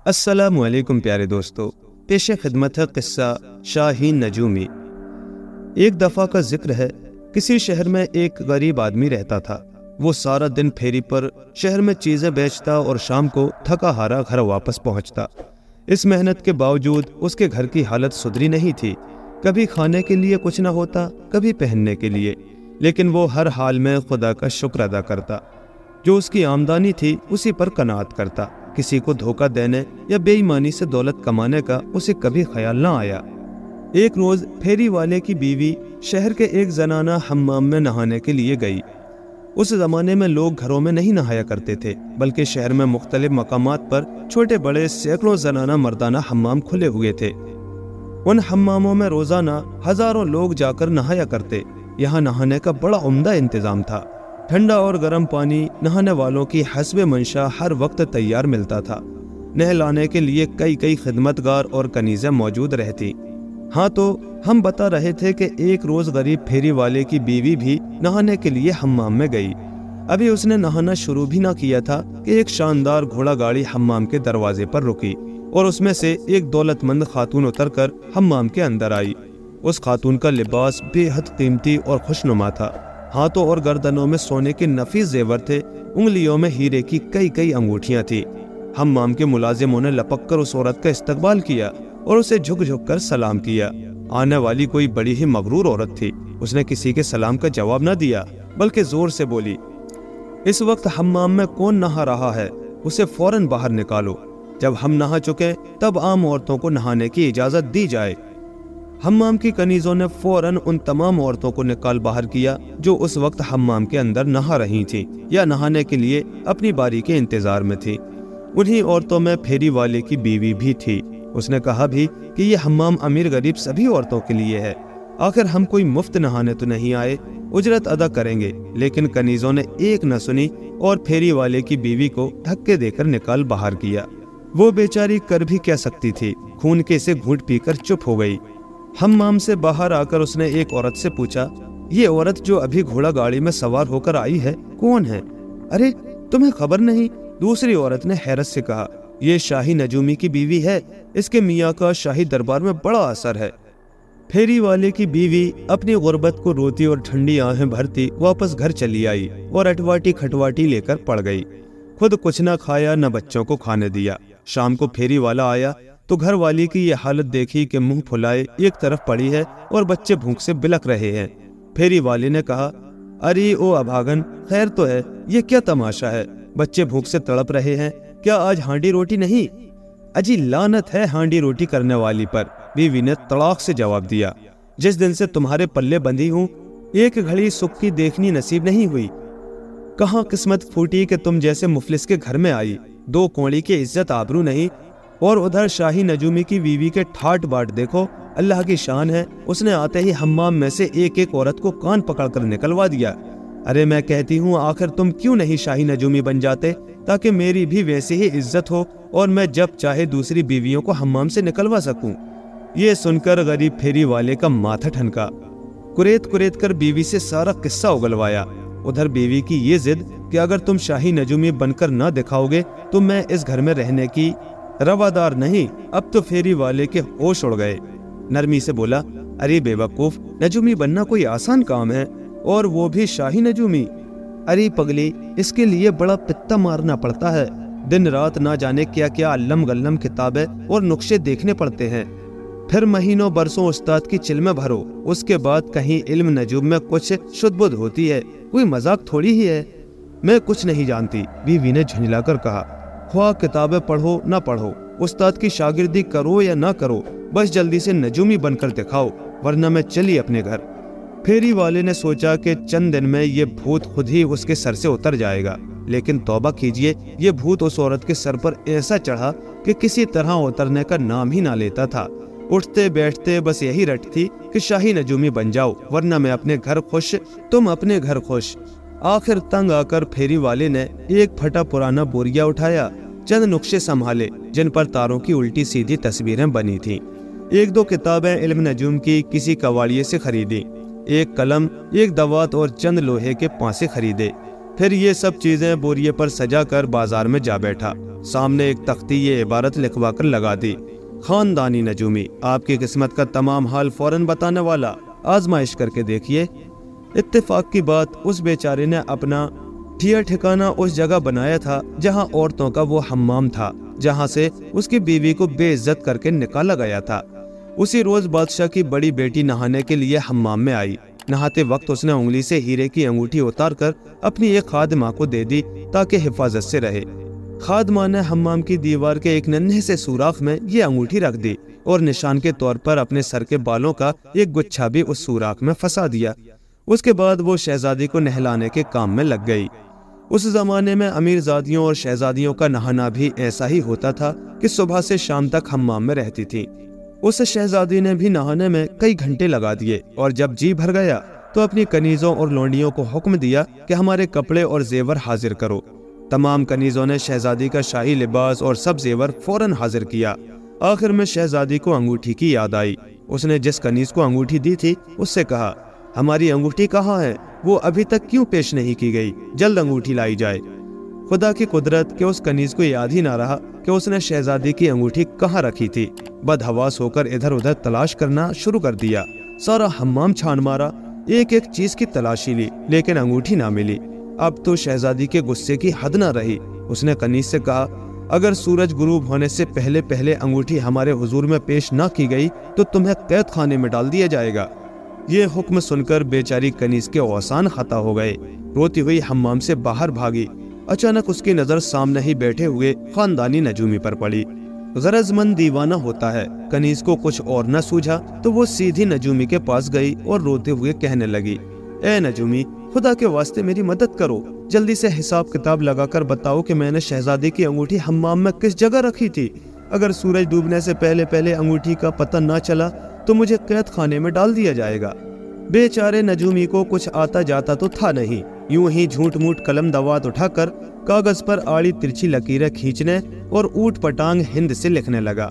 السلام علیکم پیارے دوستو، پیش خدمت ہے قصہ شاہین نجومی۔ ایک دفعہ کا ذکر ہے، کسی شہر میں ایک غریب آدمی رہتا تھا۔ وہ سارا دن پھیری پر شہر میں چیزیں بیچتا اور شام کو تھکا ہارا گھر واپس پہنچتا۔ اس محنت کے باوجود اس کے گھر کی حالت سدھری نہیں تھی۔ کبھی کھانے کے لیے کچھ نہ ہوتا، کبھی پہننے کے لیے، لیکن وہ ہر حال میں خدا کا شکر ادا کرتا۔ جو اس کی آمدنی تھی اسی پر قناعت کرتا۔ کسی کو دھوکہ دینے یا بے ایمانی سے دولت کمانے کا اسے کبھی خیال نہ آیا۔ ایک روز پھیری والے کی بیوی شہر کے ایک زنانہ حمام میں نہانے کے لیے گئی۔ اس زمانے میں لوگ گھروں میں نہیں نہایا کرتے تھے، بلکہ شہر میں مختلف مقامات پر چھوٹے بڑے سینکڑوں زنانہ مردانہ حمام کھلے ہوئے تھے۔ ان حماموں میں روزانہ ہزاروں لوگ جا کر نہایا کرتے۔ یہاں نہانے کا بڑا عمدہ انتظام تھا۔ ٹھنڈا اور گرم پانی نہانے والوں کی حسب منشا ہر وقت تیار ملتا تھا۔ نہلانے کے لیے کئی خدمتگار اور کنیزیں موجود رہتی۔ ہاں تو ہم بتا رہے تھے کہ ایک روز غریب پھیری والے کی بیوی بھی نہانے کے لیے حمام میں گئی۔ ابھی اس نے نہانا شروع بھی نہ کیا تھا کہ ایک شاندار گھوڑا گاڑی حمام کے دروازے پر رکی اور اس میں سے ایک دولت مند خاتون اتر کر حمام کے اندر آئی۔ اس خاتون کا لباس بے حد قیمتی اور خوشنما تھا۔ ہاتھوں اور گردنوں میں سونے کے نفیس زیور تھے، انگلیوں میں ہیرے کی کئی انگوٹھیاں تھیں۔ حمام کے ملازموں نے لپک کر اس عورت کا استقبال کیا اور اسے جھک کر سلام کیا۔ آنے والی کوئی بڑی ہی مغرور عورت تھی۔ اس نے کسی کے سلام کا جواب نہ دیا، بلکہ زور سے بولی، اس وقت حمام میں کون نہا رہا ہے؟ اسے فوراً باہر نکالو۔ جب ہم نہا چکے تب عام عورتوں کو نہانے کی اجازت دی جائے۔ حمام کی کنیزوں نے فوراً ان تمام عورتوں کو نکال باہر کیا جو اس وقت حمام کے اندر نہا رہی تھیں یا نہانے کے لیے اپنی باری کے انتظار میں تھی۔ انہی عورتوں میں پھیری والے کی بیوی بھی تھی۔ اس نے کہا بھی کہ یہ حمام امیر غریب سبھی عورتوں کے لیے ہے، آخر ہم کوئی مفت نہانے تو نہیں آئے، اجرت ادا کریں گے۔ لیکن کنیزوں نے ایک نہ سنی اور پھیری والے کی بیوی کو دھکے دے کر نکال باہر کیا۔ وہ بیچاری کر بھی کیا سکتی تھی، خون کے سے گھونٹ پی کر چپ ہو گئی۔ حمام سے باہر آ کر اس نے ایک عورت سے پوچھا، یہ عورت جو ابھی گھوڑا گاڑی میں سوار ہو کر آئی ہے کون ہے؟ ارے تمہیں خبر نہیں؟ دوسری عورت نے حیرت سے کہا، یہ شاہی نجومی کی بیوی ہے، اس کے میاں کا شاہی دربار میں بڑا اثر ہے۔ پھیری والے کی بیوی اپنی غربت کو روتی اور ٹھنڈی آنکھیں بھرتی واپس گھر چلی آئی اور اٹواٹی کھٹواٹی لے کر پڑ گئی۔ خود کچھ نہ کھایا نہ بچوں کو کھانے دیا۔ شام کو پھیری والا آیا تو گھر والی کی یہ حالت دیکھی کہ منہ پھلائے ایک طرف پڑی ہے اور بچے بھوک سے بلک رہے ہیں۔ پھیری والی نے کہا، ارے او ابھاگن، خیر تو ہے؟ یہ کیا تماشا ہے؟ بچے بھوک سے تڑپ رہے ہیں، کیا آج ہانڈی روٹی نہیں؟ اجی لعنت ہے ہانڈی روٹی کرنے والی پر، بیوی نے تڑاک سے جواب دیا۔ جس دن سے تمہارے پلے بندھی ہوں ایک گھڑی سکھ کی دیکھنی نصیب نہیں ہوئی۔ کہاں قسمت پھوٹی کہ تم جیسے مفلس کے گھر میں آئی، دو کوڑی کی عزت آبرو نہیں۔ اور ادھر شاہی نجومی کی بیوی کے ٹھاٹ باٹ دیکھو، اللہ کی شان ہے، اس نے آتے ہی حمام میں سے ایک عورت کو کان پکڑ کر نکلوا دیا۔ ارے میں کہتی ہوں آخر تم کیوں نہیں شاہی نجومی بن جاتے تاکہ میری بھی ویسی ہی عزت ہو اور میں جب چاہے دوسری بیویوں کو حمام سے نکلوا سکوں۔ یہ سن کر غریب پھیری والے کا ماتھا ٹھنکا۔ کریت کر بیوی سے سارا قصہ اگلوایا۔ ادھر بیوی کی یہ ضد کہ اگر تم شاہی نجومی بن کر نہ دکھاؤ گے تو میں اس گھر میں رہنے کی روادار نہیں۔ اب تو پھیری والے کے ہوش اڑ گئے۔ نرمی سے بولا، ارے بے وقوف، نجومی بننا کوئی آسان کام ہے، اور وہ بھی شاہی نجومی؟ ارے پگلی، اس کے لیے بڑا پتا مارنا پڑتا ہے، دن رات نہ جانے کیا علم گلم کتابیں اور نقشے دیکھنے پڑتے ہیں، پھر مہینوں برسوں استاد کی چل میں بھرو، اس کے بعد کہیں علم نجوم میں کچھ شد بدھ ہوتی ہے، کوئی مذاق تھوڑی ہی ہے۔ میں کچھ نہیں جانتی، بیوی نے جھنجلا کر کہا، خواہ کتابیں پڑھو نہ پڑھو، استاد کی شاگردی کرو یا نہ کرو، بس جلدی سے نجومی بن کر دکھاؤ، ورنہ میں چلی اپنے گھر۔ پھیری والے نے سوچا کہ چند دن میں یہ بھوت خود ہی اس کے سر سے اتر جائے گا، لیکن توبہ کیجئے، یہ بھوت اس عورت کے سر پر ایسا چڑھا کہ کسی طرح اترنے کا نام ہی نہ لیتا تھا۔ اٹھتے بیٹھتے بس یہی رٹ تھی کہ شاہی نجومی بن جاؤ، ورنہ میں اپنے گھر خوش، تم اپنے گھر خوش۔ آخر تنگ آ کر پھیری والے نے ایک پھٹا پرانا بوریا اٹھایا، چند نقشے سنبھالے جن پر تاروں کی الٹی سیدھی تصویریں بنی تھیں، ایک دو کتابیں علم نجوم کی کسی کواڑیے سے خریدی، ایک قلم، ایک دوات اور چند لوہے کے پانسے خریدے۔ پھر یہ سب چیزیں بوریے پر سجا کر بازار میں جا بیٹھا۔ سامنے ایک تختی یہ عبارت لکھوا کر لگا دی: خاندانی نجومی، آپ کی قسمت کا تمام حال فوراً بتانے والا، آزمائش کر کے دیکھیے۔ اتفاق کی بات، اس بیچارے نے اپنا ٹھکانہ اس جگہ بنایا تھا جہاں عورتوں کا وہ حمام تھا جہاں سے اس کی بیوی کو بے عزت کر کے نکالا گیا تھا۔ اسی روز بادشاہ کی بڑی بیٹی نہانے کے لیے حمام میں آئی۔ نہاتے وقت اس نے انگلی سے ہیرے کی انگوٹھی اتار کر اپنی ایک خادمہ کو دے دی تاکہ حفاظت سے رہے۔ خادمہ نے حمام کی دیوار کے ایک ننھے سے سوراخ میں یہ انگوٹھی رکھ دی اور نشان کے طور پر اپنے سر کے بالوں کا ایک گچھا بھی اس سوراخ میں پھنسا دیا۔ اس کے بعد وہ شہزادی کو نہلانے کے کام میں لگ گئی۔ اس زمانے میں امیر زادیوں اور شہزادیوں کا نہانا بھی ایسا ہی ہوتا تھا کہ صبح سے شام تک حمام میں رہتی تھی۔ اس شہزادی نے بھی نہانے میں کئی گھنٹے لگا دیے اور جب جی بھر گیا تو اپنی کنیزوں اور لونڈیوں کو حکم دیا کہ ہمارے کپڑے اور زیور حاضر کرو۔ تمام کنیزوں نے شہزادی کا شاہی لباس اور سب زیور فوراً حاضر کیا۔ آخر میں شہزادی کو انگوٹھی کی یاد آئی۔ اس نے جس کنیز کو انگوٹھی دی تھی اس سے کہا: ہماری انگوٹھی کہاں ہے؟ وہ ابھی تک کیوں پیش نہیں کی گئی؟ جلد انگوٹھی لائی جائے۔ خدا کی قدرت کہ اس کنیز کو یاد ہی نہ رہا کہ اس نے شہزادی کی انگوٹھی کہاں رکھی تھی۔ بدحواس ہو کر ادھر ادھر تلاش کرنا شروع کر دیا۔ سارا حمام چھان مارا، ایک ایک چیز کی تلاشی لی، لیکن انگوٹھی نہ ملی۔ اب تو شہزادی کے غصے کی حد نہ رہی۔ اس نے کنیز سے کہا: اگر سورج غروب ہونے سے پہلے پہلے انگوٹھی ہمارے حضور میں پیش نہ کی گئی تو تمہیں قید خانے میں ڈال دیا جائے گا۔ یہ حکم سن کر بیچاری کنیز کے اوسان خطا ہو گئے۔ روتی ہوئی حمام سے باہر بھاگی۔ اچانک اس کی نظر سامنے ہی بیٹھے ہوئے خاندانی نجومی پر پڑی۔ غرض مند دیوانہ ہوتا ہے۔ کنیز کو کچھ اور نہ سوجھا تو وہ سیدھی نجومی کے پاس گئی اور روتے ہوئے کہنے لگی: اے نجومی، خدا کے واسطے میری مدد کرو، جلدی سے حساب کتاب لگا کر بتاؤ کہ میں نے شہزادی کی انگوٹھی حمام میں کس جگہ رکھی تھی۔ اگر سورج ڈوبنے سے پہلے پہلے انگوٹھی کا پتہ نہ چلا تو مجھے قید خانے میں ڈال دیا جائے گا۔ بیچارے نجومی کو کچھ آتا جاتا تو تھا نہیں، یوں ہی جھوٹ موٹ قلم دوات اٹھا کر کاغذ پر آڑی ترچھی لکیریں کھینچنے اور اوٹ پٹانگ ہند سے لکھنے لگا۔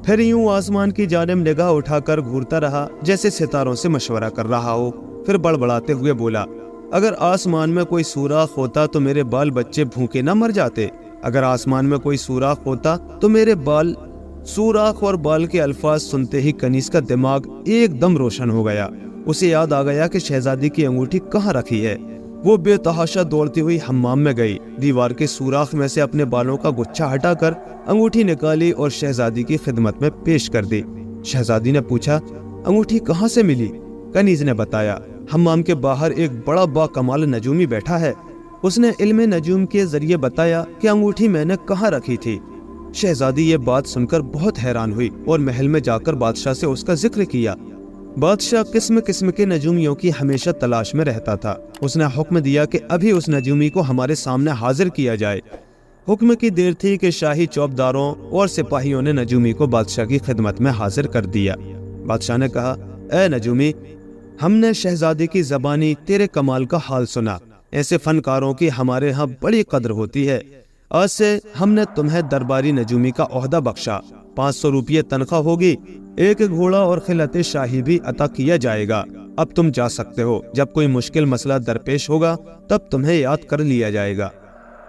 پھر یوں آسمان کی جانب نگاہ اٹھا کر گھورتا رہا جیسے ستاروں سے مشورہ کر رہا ہو۔ پھر بڑبڑاتے ہوئے بولا: اگر آسمان میں کوئی سوراخ ہوتا تو میرے بال بچے بھوکے نہ مر جاتے۔ اگر آسمان میں کوئی سوراخ ہوتا تو میرے بال... سوراخ اور بال کے الفاظ سنتے ہی کنیز کا دماغ ایک دم روشن ہو گیا۔ اسے یاد آ گیا کہ شہزادی کی انگوٹھی کہاں رکھی ہے۔ وہ بے تحاشا دوڑتی ہوئی حمام میں گئی، دیوار کے سوراخ میں سے اپنے بالوں کا گچھا ہٹا کر انگوٹھی نکالی اور شہزادی کی خدمت میں پیش کر دی۔ شہزادی نے پوچھا: انگوٹھی کہاں سے ملی؟ کنیز نے بتایا: حمام کے باہر ایک بڑا با کمال نجومی بیٹھا ہے، اس نے علم نجوم کے ذریعے بتایا کہ انگوٹھی میں نے کہاں رکھی تھی۔ شہزادی یہ بات سن کر بہت حیران ہوئی اور محل میں جا کر بادشاہ سے اس کا ذکر کیا۔ بادشاہ قسم قسم کے نجومیوں کی ہمیشہ تلاش میں رہتا تھا۔ اس نے حکم دیا کہ ابھی اس نجومی کو ہمارے سامنے حاضر کیا جائے۔ حکم کی دیر تھی کہ شاہی چوبداروں اور سپاہیوں نے نجومی کو بادشاہ کی خدمت میں حاضر کر دیا۔ بادشاہ نے کہا: اے نجومی، ہم نے شہزادی کی زبانی تیرے کمال کا حال سنا۔ ایسے فنکاروں کی ہمارے ہاں بڑی قدر ہوتی ہے۔ آج سے ہم نے تمہیں درباری نجومی کا عہدہ بخشا۔ 500 روپیے تنخواہ ہوگی، ایک گھوڑا اور خلعت شاہی بھی عطا کیا جائے گا۔ اب تم جا سکتے ہو، جب کوئی مشکل مسئلہ درپیش ہوگا تب تمہیں یاد کر لیا جائے گا۔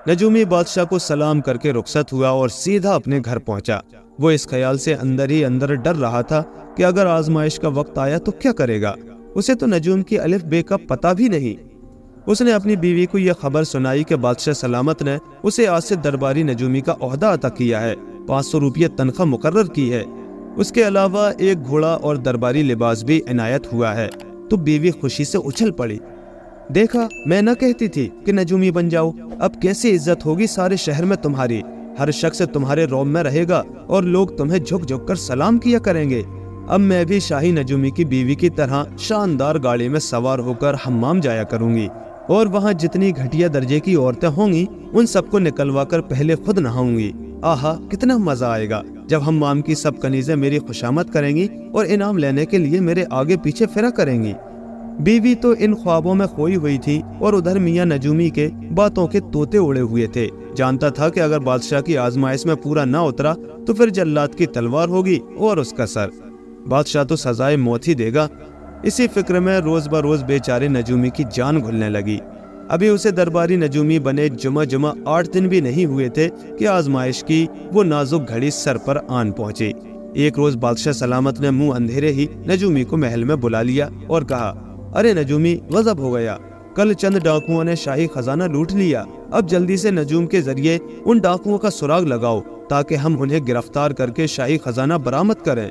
نجومی بادشاہ کو سلام کر کے رخصت ہوا اور سیدھا اپنے گھر پہنچا۔ وہ اس خیال سے اندر ہی اندر ڈر رہا تھا کہ اگر آزمائش کا وقت آیا تو کیا کرے گا۔ اسے تو نجوم کی الف بے کا پتہ بھی نہیں۔ اس نے اپنی بیوی کو یہ خبر سنائی کہ بادشاہ سلامت نے اسے آج سے درباری نجومی کا عہدہ عطا کیا ہے، 500 روپیے تنخواہ مقرر کی ہے، اس کے علاوہ ایک گھوڑا اور درباری لباس بھی عنایت ہوا ہے۔ تو بیوی خوشی سے اچھل پڑی۔ دیکھا، میں نہ کہتی تھی کہ نجومی بن جاؤ، اب کیسی عزت ہوگی سارے شہر میں تمہاری، ہر شخص تمہارے روم میں رہے گا اور لوگ تمہیں جھک جھک کر سلام کیا کریں گے۔ اب میں بھی شاہی نجومی کی بیوی کی طرح شاندار گاڑی میں سوار ہو کر حمام جایا کروں گی اور وہاں جتنی گھٹیا درجے کی عورتیں ہوں گی ان سب کو نکلوا کر پہلے خود نہاؤں گی۔ آہا، کتنا مزہ آئے گا جب حمام کی سب کنیزیں میری خوشامد کریں گی اور انعام لینے کے لیے میرے آگے پیچھے پھرا کریں گی۔ بیوی تو ان خوابوں میں کھوئی ہوئی تھی اور ادھر میاں نجومی کے باتوں کے طوطے اڑے ہوئے تھے۔ جانتا تھا کہ اگر بادشاہ کی آزمائش میں پورا نہ اترا تو پھر جلاد کی تلوار ہوگی اور اس کا سر۔ بادشاہ تو سزائے موت ہی دے گا۔ اسی فکر میں روز بروز بیچارے نجومی کی جان گھلنے لگی۔ ابھی اسے درباری نجومی بنے جمعہ 8 دن بھی نہیں ہوئے تھے کہ آزمائش کی وہ نازک گھڑی سر پر آن پہنچی۔ ایک روز بادشاہ سلامت نے منہ اندھیرے ہی نجومی کو محل میں بلا لیا اور کہا، ارے نجومی، غضب ہو گیا، کل چند ڈاکوؤں نے شاہی خزانہ لوٹ لیا، اب جلدی سے نجوم کے ذریعے ان ڈاکوؤں کا سراغ لگاؤ تاکہ ہم انہیں گرفتار کر کے شاہی خزانہ برآمد کریں۔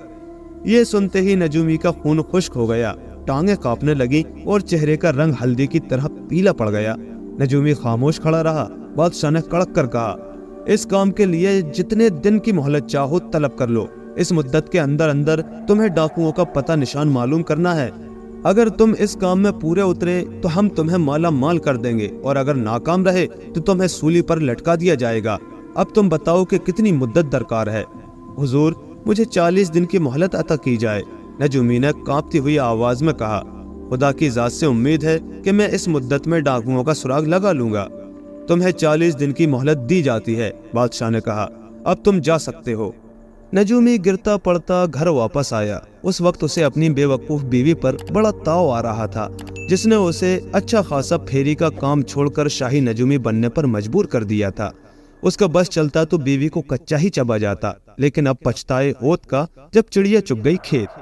یہ سنتے ہی نجومی کا خون خشک ہو گیا، ٹانگیں کانپنے لگی اور چہرے کا رنگ ہلدی کی طرح پیلا پڑ گیا۔ نجومی خاموش کھڑا رہا۔ بادشاہ نے کڑک کر کہا، اس کام کے لیے جتنے دن کی مہلت چاہو طلب کر لو، اس مدت کے اندر اندر تمہیں ڈاکوؤں کا پتہ نشان معلوم کرنا ہے۔ اگر تم اس کام میں پورے اترے تو ہم تمہیں مالا مال کر دیں گے، اور اگر ناکام رہے تو تمہیں سولی پر لٹکا دیا جائے گا۔ اب تم بتاؤ کہ کتنی مدت درکار ہے؟ حضور، مجھے 40 دن کی مہلت عطا کی جائے۔ نجومی نے کانپتی ہوئی آواز میں کہا، خدا کی ذات سے امید ہے کہ میں اس مدت میں ڈاکوؤں کا سراغ لگا لوں گا۔ تمہیں 40 دن کی مہلت دی جاتی ہے، بادشاہ نے کہا، اب تم جا سکتے ہو۔ نجومی گرتا پڑتا گھر واپس آیا۔ اس وقت اسے اپنی بے وقوف بیوی پر بڑا تاؤ آ رہا تھا، جس نے اسے اچھا خاصا پھیری کا کام چھوڑ کر شاہی نجومی بننے پر مجبور کر دیا تھا۔ اس کا بس چلتا تو بیوی کو کچا ہی چبا جاتا، لیکن اب پچھتائے ہوت کا جب چڑیا چگ گئی کھیت۔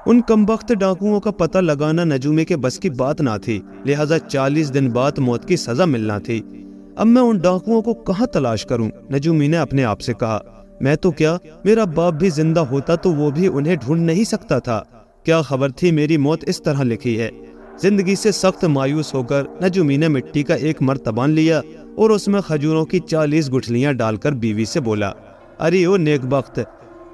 ان کمبخت ڈاکوؤں کا پتہ لگانا نجومی کے بس کی بات نہ تھی، لہذا 40 دن بعد موت کی سزا ملنا تھی۔ اب میں ان ڈاکوؤں کو کہاں تلاش کروں؟ نجومی نے اپنے آپ سے کہا۔ میں تو کیا، میرا باپ بھی زندہ ہوتا تو وہ بھی انہیں ڈھونڈ نہیں سکتا تھا۔ کیا خبر تھی میری موت اس طرح لکھی ہے؟ زندگی سے سخت مایوس ہو کر نجومی نے مٹی کا ایک مرتبان لیا اور اس میں کھجوروں کی 40 گٹھلیاں ڈال کر بیوی سے بولا، ارے او نیک بخت،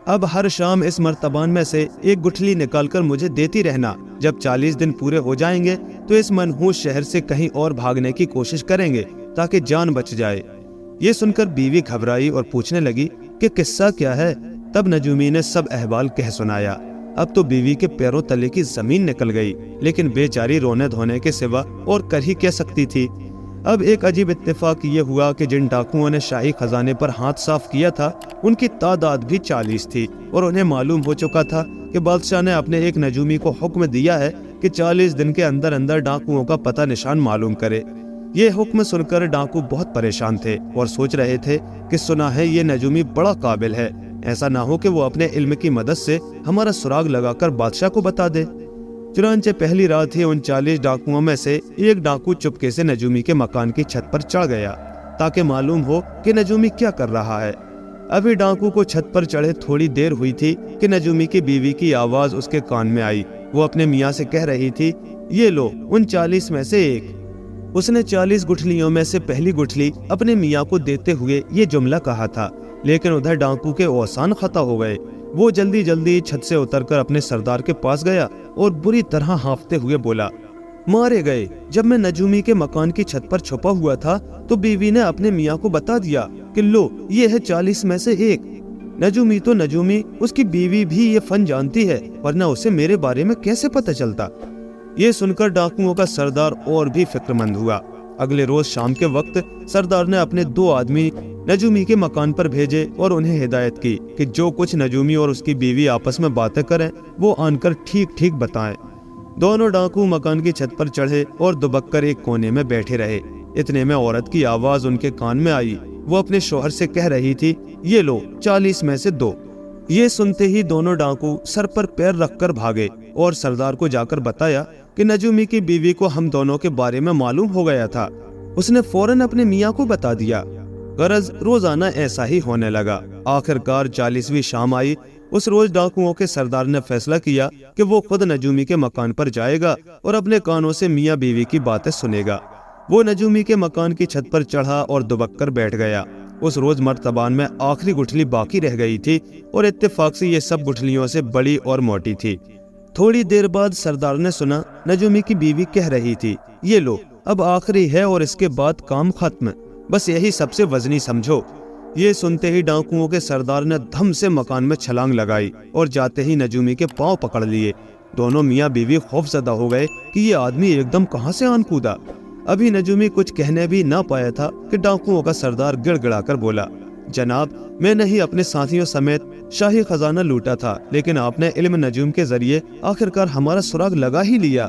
اب ہر شام اس مرتبان میں سے ایک گٹھلی نکال کر مجھے دیتی رہنا۔ جب 40 دن پورے ہو جائیں گے تو اس منحوس شہر سے کہیں اور بھاگنے کی کوشش کریں گے تاکہ جان بچ جائے۔ یہ سن کر بیوی گھبرائی اور پوچھنے لگی کہ قصہ کیا ہے؟ تب نجومی نے سب احوال کہہ سنایا۔ اب تو بیوی کے پیروں تلے کی زمین نکل گئی، لیکن بیچاری رونے دھونے کے سوا اور کر ہی کیا سکتی تھی۔ اب ایک عجیب اتفاق یہ ہوا کہ جن ڈاکوؤں نے شاہی خزانے پر ہاتھ صاف کیا تھا ان کی تعداد بھی 40 تھی، اور انہیں معلوم ہو چکا تھا کہ بادشاہ نے اپنے ایک نجومی کو حکم دیا ہے کہ 40 دن کے اندر اندر ڈاکوؤں کا پتہ نشان معلوم کرے۔ یہ حکم سن کر ڈاکو بہت پریشان تھے اور سوچ رہے تھے کہ سنا ہے یہ نجومی بڑا قابل ہے، ایسا نہ ہو کہ وہ اپنے علم کی مدد سے ہمارا سراغ لگا کر بادشاہ کو بتا دے۔ چنانچہ پہلی رات ہی ان 40 ڈاکوؤں میں سے ایک ڈاکو چپکے سے نجومی کے مکان کی چھت پر چڑھ گیا تاکہ معلوم ہو کہ نجومی کیا کر رہا ہے۔ ابھی ڈاکو کو چھت پر چڑھے تھوڑی دیر ہوئی تھی کہ نجومی کی بیوی کی آواز اس کے کان میں آئی۔ وہ اپنے میاں سے کہہ رہی تھی، یہ لو ان 40 میں سے ایک۔ اس نے 40 گٹھلیوں میں سے پہلی گٹھلی اپنے میاں کو دیتے ہوئے یہ جملہ کہا تھا، لیکن ادھر ڈاکو کے اوسان خطا ہو گئے۔ وہ جلدی جلدی چھت سے اتر کر اپنے سردار کے پاس گیا اور بری طرح ہانفتے ہوئے بولا، مارے گئے۔ جب میں نجومی کے مکان کی چھت پر چھپا ہوا تھا تو بیوی نے اپنے میاں کو بتا دیا کہ لو یہ ہے 40 میں سے ایک۔ نجومی تو نجومی، اس کی بیوی بھی یہ فن جانتی ہے، ورنہ اسے میرے بارے میں کیسے پتہ چلتا؟ یہ سن کر ڈاکوؤں کا سردار اور بھی فکر مند ہوا۔ اگلے روز شام کے وقت سردار نے اپنے 2 آدمی نجومی کے مکان پر بھیجے اور انہیں ہدایت کی کہ جو کچھ نجومی اور اس کی بیوی آپس میں باتیں کریں وہ آن کر ٹھیک ٹھیک بتائیں۔ دونوں ڈاکو مکان کی چھت پر چڑھے اور دبک کر ایک کونے میں بیٹھے رہے۔ اتنے میں عورت کی آواز ان کے کان میں آئی۔ وہ اپنے شوہر سے کہہ رہی تھی، یہ لو 40 میں سے 2۔ یہ سنتے ہی دونوں ڈاکو سر پر پیر رکھ کر بھاگے اور سردار کو جا کر بتایا کہ نجومی کی بیوی کو ہم دونوں کے بارے میں معلوم ہو گیا تھا۔ اس نے فوراً اپنے میاں کو بتا دیا۔ غرض روزانہ ایسا ہی ہونے لگا۔ آخر کار 40ویں شام آئی۔ اس روز ڈاکوؤں کے سردار نے فیصلہ کیا کہ وہ خود نجومی کے مکان پر جائے گا اور اپنے کانوں سے میاں بیوی کی باتیں سنے گا۔ وہ نجومی کے مکان کی چھت پر چڑھا اور دبک کر بیٹھ گیا۔ اس روز مرتبان میں آخری گٹھلی باقی رہ گئی تھی اور اتفاق سے یہ سب گٹھلیوں سے بڑی اور موٹی تھی۔ تھوڑی دیر بعد سردار نے سنا نجومی کی بیوی کہہ رہی تھی، یہ لو اب آخری ہے اور اس کے بعد کام ختم، بس یہی سب سے وزنی سمجھو۔ یہ سنتے ہی ڈاکوؤں کے سردار نے دھم سے مکان میں چھلانگ لگائی اور جاتے ہی نجومی کے پاؤں پکڑ لیے۔ دونوں میاں بیوی خوف زدہ ہو گئے کہ یہ آدمی ایک دم کہاں سے آن کودا۔ ابھی نجومی کچھ کہنے بھی نہ پایا تھا کہ ڈاکوؤں کا سردار گڑ گڑا کر بولا، جناب میں نے ہی اپنے ساتھیوں سمیت شاہی خزانہ لوٹا تھا، لیکن آپ نے علم نجوم کے ذریعے آخرکار ہمارا سراغ لگا ہی لیا۔